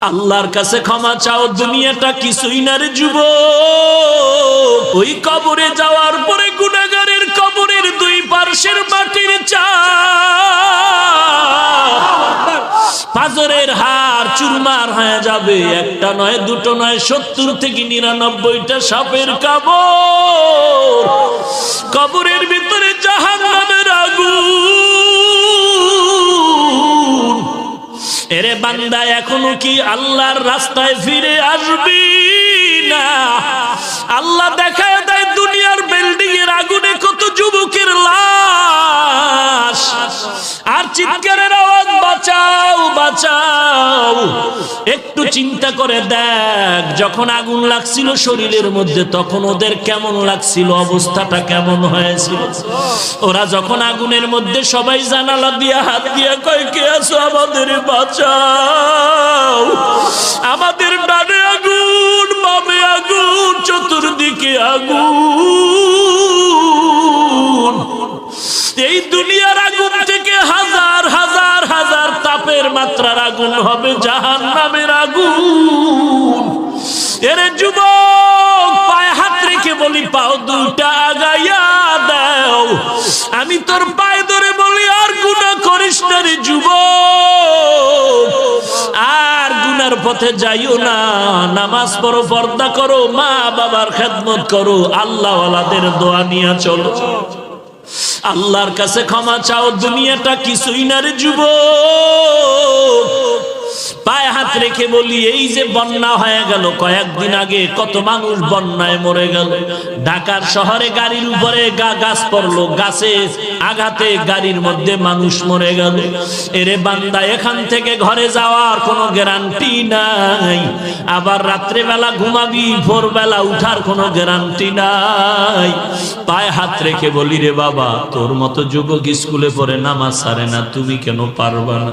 আল্লাহর কাছে ক্ষমা চাও, দুনিয়াটা কিছুই না রে যুবক। ওই কবরে যাওয়ার পরে গুনাহগারের কবরের দুই পার্শ্বের মাটির চাপ পাজরের হাড় চুরমার হয়ে যাবে। একটা নয়, দুটো নয়, 70 থেকে 99টা সাপের কামড়। কবরের ভিতরে জাহান্নামের আগুন। এরে বান্দা, এখনো কি আল্লাহর রাস্তায় ফিরে আসবি না? আল্লাহ দেখায় দেয় দুনিয়ার বিল্ডিং এর আগুনে কত যুবকের লাশ, আর চিৎকারের আওয়াজ, বাঁচাও বাঁচাও। একটু চিন্তা করে দেখ, যখন আগুন লাগছিল শরীরের মধ্যে তখন ওদের কেমন লাগছিল, অবস্থাটা কেমন হয়েছিল। ওরা যখন আগুনের মধ্যে সবাই জানালা দিয়ে হাত দিয়ে কয়, কে আছো, আমাদের বাঁচাও। আমাদের ডানে আগুন, বামে আগুন, চতুর্দিকে আগুন। এই দুনিয়ার আগুন থেকে হাজার হাজার হাজার তাপের মাত্রার আগুন হবে জাহান্নামের আগুন। এরে যুবক, পায়ে হাত রেখে বলি, পাও দুটা আগাইয়া দাও। আমি তোর পায়ে ধরে বলি, আর গুনাহ করিস না রে যুবক, আর গুনার পথে যাইও না। নামাজ পড়ো, পর্দা করো, মা বাবার খেদমত করো, আল্লাহওয়ালাদের দোয়া নিয়ে চলো। আল্লাহর কাছে ক্ষমা চাও, দুনিয়াটা কিছুই না রে যুবক। পায়ে হাত রেখে বলি, এই যে বন্যা হয়ে গেল কয়েকদিন আগে, কত মানুষ বন্যায় মরে গেল। ঢাকার শহরে গাড়ির উপরে গাছ পড়লো, গাছে আঘাতে গাড়ির মধ্যে মানুষ মরে গেল। এরে বান্দা, এখান থেকে ঘরে যাওয়ার কোনো গ্যারান্টি নাই। আবার রাত্রে বেলা ঘুমাবি, ভোরবেলা উঠার কোনো গ্যারান্টি নাই। পায়ে হাত রেখে বলি, রে বাবা, তোর মতো যুবক স্কুলে পড়ে নামাজ ছাড়ে না, তুমি কেন পারবা না?